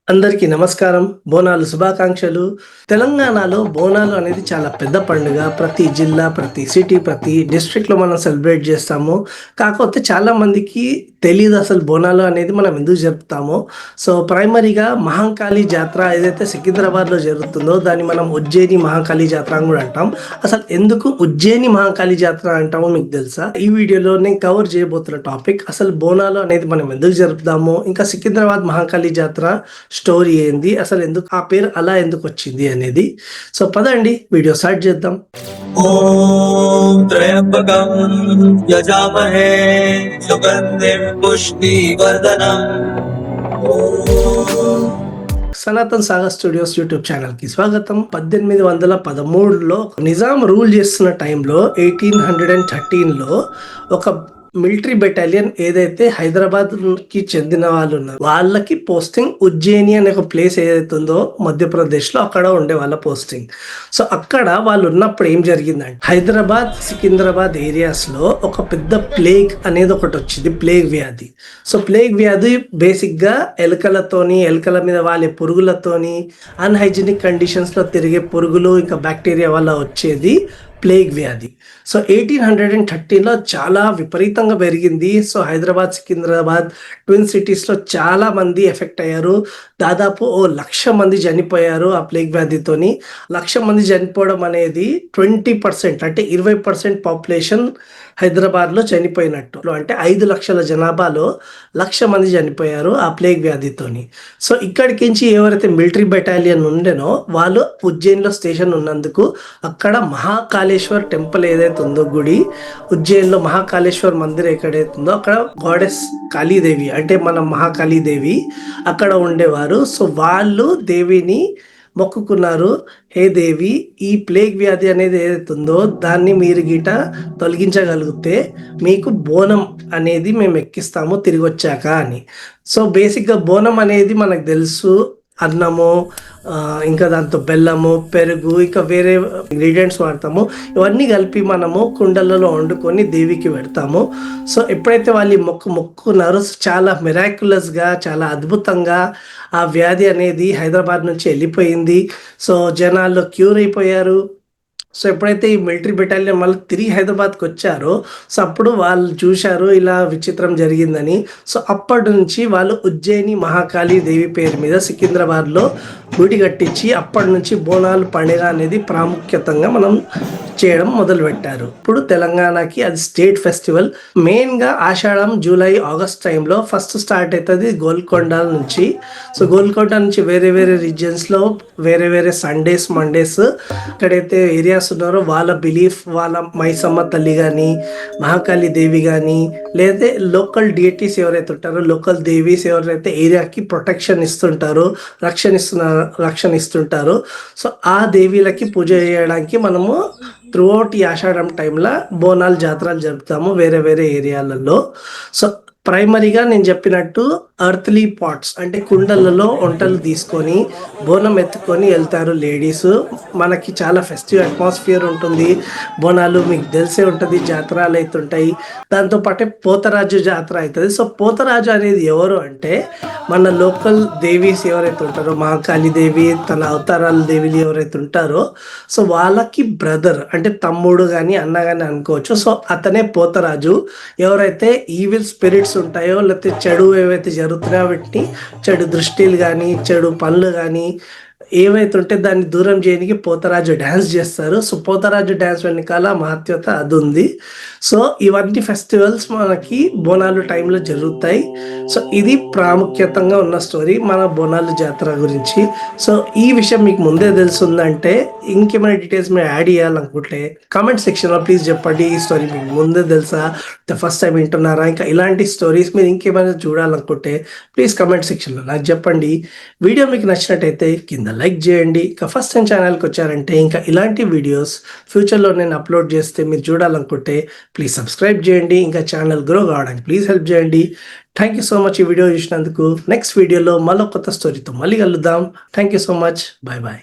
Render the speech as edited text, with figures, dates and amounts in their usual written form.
అందరికీ నమస్కారం. బోనాలు శుభాకాంక్షలు. తెలంగాణలో బోనాలు అనేది చాలా పెద్ద పండుగ. ప్రతి జిల్లా, ప్రతి సిటీ, ప్రతి డిస్ట్రిక్ట్‌లో మనం సెలబ్రేట్ చేస్తాము. కాకపోతే చాలా మందికి తెలీదు అసలు బోనాలు అనేది మనం ఎందుకు జరుపుతామో. సో, ప్రైమరీగా మహంకాళి జాతర ఏదైతే సికింద్రాబాద్‌లో జరుగుతుందో దాన్ని మనం ఉజ్జయిని మహంకాళి జాతర అని కూడా అంటాం. అసలు ఎందుకు ఉజ్జయిని మహంకాళి జాతర అంటామో మీకు తెలుసా? ఈ వీడియోలో నేను కవర్ చేయబోతున్న టాపిక్ అసలు బోనాలు అనేది మనం ఎందుకు జరుపుతామో, ఇంకా సికింద్రాబాద్ మహంకాళి జాతర స్టోరీ ఏంది, అసలు ఎందుకు ఆ పేరు అలా ఎందుకు వచ్చింది అనేది. సో పదండి వీడియో స్టార్ట్ చేద్దాం. ఓం త్రయంబకం యజామహే సుగంధిం పుష్టివర్ధనం. Sanatan Sagar studios YouTube channel కి స్వాగతం. 1813లో నిజాం రూల్ చేస్తున్న టైంలో 1813లో ఒక మిలిటరీ బెటాలియన్ ఏదైతే హైదరాబాద్ కి చెందిన వాళ్ళు ఉన్నారు వాళ్ళకి పోస్టింగ్ ఉజ్జయిని అనే ఒక ప్లేస్ ఏదైతే ఉందో మధ్యప్రదేశ్ లో అక్కడ ఉండే వాళ్ళ పోస్టింగ్. సో అక్కడ వాళ్ళు ఉన్నప్పుడు ఏం జరిగిందంటే హైదరాబాద్ సికింద్రాబాద్ ఏరియాస్ లో ఒక పెద్ద ప్లేగ్ అనేది ఒకటి వచ్చింది, ప్లేగ్ వ్యాధి. సో ప్లేగ్ వ్యాధి బేసిక్ గా ఎలుకల మీద వాళ్ళే పురుగులతోని అన్హైజీనిక్ కండిషన్స్ లో తిరిగే పురుగులు ఇంకా బ్యాక్టీరియా వల్ల వచ్చేది ప్లేగ్ వ్యాధి. సో 1813లో చాలా విపరీతంగా పెరిగింది. సో హైదరాబాద్ సికింద్రాబాద్ ట్విన్ సిటీస్లో చాలా మంది ఎఫెక్ట్ అయ్యారు. దాదాపు 1,00,000 మంది చనిపోయారు ఆ ప్లేగ్ వ్యాధితోని. 1,00,000 మంది చనిపోవడం అనేది 20% అంటే 20% పాపులేషన్ హైదరాబాద్లో చనిపోయినట్టు. అంటే 5 లక్షల జనాభాలో 1,00,000 మంది చనిపోయారు ఆ ప్లేగ్ వ్యాధితోని. సో ఇక్కడికించి ఎవరైతే మిలిటరీ బెటాలియన్ ఉండేనో వాళ్ళు ఉజ్జయిన్లో స్టేషన్ ఉన్నందుకు అక్కడ మహాకాళేశ్వర్ టెంపుల్ ఏదైతే ఉందో గుడి, ఉజ్జయిన్లో మహాకాళేశ్వర్ మందిర్ ఎక్కడైతే ఉందో అక్కడ గాడెస్ కాళీదేవి అంటే మన మహాకాళీదేవి అక్కడ ఉండేవారు. సో వాళ్ళు దేవిని మొక్కుకున్నారు, హే దేవి ఈ ప్లేగ్ వ్యాధి అనేది ఏదైతే ఉందో దాన్ని మీరు గిట తొలగించగలిగితే మీకు బోనం అనేది మేము ఎక్కిస్తాము తిరిగి వచ్చాక అని. సో బేసిక్గా బోనం అనేది మనకు తెలుసు, అన్నము ఇంకా దాంతో బెల్లము, పెరుగు, ఇంకా వేరే ఇంగ్రీడియంట్స్ వాడతాము. ఇవన్నీ కలిపి మనము కుండలలో వండుకొని దేవికి పెడతాము. సో ఎప్పుడైతే వాళ్ళు మొక్కున్నారో చాలా మిరాక్యులస్గా, చాలా అద్భుతంగా ఆ వ్యాధి అనేది హైదరాబాద్ నుంచి వెళ్ళిపోయింది. సో జనాల్లో క్యూర్ అయిపోయారు. సో ఎప్పుడైతే ఈ మిలిటరీ బెటాలియన్ మళ్ళీ తిరిగి హైదరాబాద్కి వచ్చారో సో అప్పుడు వాళ్ళు చూశారు ఇలా విచిత్రం జరిగిందని. సో అప్పటి నుంచి వాళ్ళు ఉజ్జయిని మహాకాళి దేవి పేరు మీద సికింద్రాబాద్లో గుడి కట్టించి అప్పటి నుంచి బోనాలు పండుగ అనేది ప్రాముఖ్యతంగా మనం చేయడం మొదలుపెట్టారు. ఇప్పుడు తెలంగాణకి అది స్టేట్ ఫెస్టివల్. మెయిన్గా ఆషాఢం, జూలై, ఆగస్ట్ టైంలో ఫస్ట్ స్టార్ట్ అవుతుంది గోల్కొండ నుంచి. సో గోల్కొండ నుంచి వేరే వేరే రీజియన్స్లో వేరే వేరే సండేస్, మండేస్ ఎక్కడైతే ఏరియాస్ ఉన్నారో వాళ్ళ బిలీఫ్, వాళ్ళ మైసమ్మ తల్లి కానీ, మహాకాళి దేవి కానీ, లేదా లోకల్ డియేటీస్ ఎవరైతే ఉంటారో, లోకల్ దేవీస్ ఎవరైతే ఏరియాకి ప్రొటెక్షన్ ఇస్తుంటారో, రక్షణ ఇస్తుంటారో, సో ఆ దేవీలకి పూజ చేయడానికి మనము త్రూఅవుట్ ఈ ఆషాఢం టైంలో బోనాలు జాతరలు జరుపుతాము వేరే వేరే ఏరియాలలో. సో ప్రైమరీగా నేను చెప్పినట్టు అర్త్లీ పాట్స్ అంటే కుండలలో వంటలు తీసుకొని బోనం ఎత్తుకొని వెళ్తారు లేడీస్. మనకి చాలా ఫెస్టివ్ అట్మాస్ఫియర్ ఉంటుంది. బోనాలు మీకు తెలిసే ఉంటుంది, జాతరలు అవుతుంటాయి. దాంతోపాటే పోతరాజు జాతర అవుతుంది. సో పోతరాజు అనేది ఎవరు అంటే మన లోకల్ దేవీస్ ఎవరైతే ఉంటారో, మహాకాళి దేవి తన అవతారాల దేవిలు ఎవరైతే ఉంటారో సో వాళ్ళకి బ్రదర్ అంటే తమ్ముడు కానీ అన్న కానీ అనుకోవచ్చు. సో అతనే పోతరాజు. ఎవరైతే ఈవిల్ స్పిరిట్స్ ఉంటాయో లేకపోతే చెడు ఏవైతే జరుగుతున్నాయో వీటిని, చెడు దృష్టిలు కానీ, చెడు పనులు కానీ ఏవైతే ఉంటే దాన్ని దూరం చేయడానికి పోతరాజు డ్యాన్స్ చేస్తారు. సో పోతరాజు డ్యాన్స్ వెనకాల మహత్యత అది ఉంది. సో ఇవన్నీ ఫెస్టివల్స్ మనకి బోనాలు టైంలో జరుగుతాయి. సో ఇది ప్రాముఖ్యతంగా ఉన్న స్టోరీ మన బోనాలు జాతర గురించి. సో ఈ విషయం మీకు ముందే తెలుసుందంటే ఇంకేమైనా డీటెయిల్స్ మీరు యాడ్ చేయాలనుకుంటే కామెంట్ సెక్షన్లో ప్లీజ్ చెప్పండి. ఈ స్టోరీ మీకు ముందే తెలుసా, ఫస్ట్ టైం వింటున్నారా, ఇంకా ఇలాంటి స్టోరీస్ మీరు ఇంకేమైనా చూడాలనుకుంటే ప్లీజ్ కామెంట్ సెక్షన్లో నాకు చెప్పండి. వీడియో మీకు నచ్చినట్టయితే కింద లైక్ చేయండి. ఇంకా ఫస్ట్ టైం ఛానల్కి వచ్చారంటే ఇంకా ఇలాంటి వీడియోస్ ఫ్యూచర్లో నేను అప్లోడ్ చేస్తే మీరు చూడాలనుకుంటే ప్లీజ్ సబ్స్క్రైబ్ చేయండి. ఇంకా ఛానల్ గ్రో కావడానికి ప్లీజ్ హెల్ప్ చేయండి. థ్యాంక్ యూ సో మచ్ ఈ వీడియో చూసినందుకు. నెక్స్ట్ వీడియోలో మళ్ళీ కొత్త స్టోరీతో మళ్ళీ కలుద్దాం. Thank you so much. Bye bye.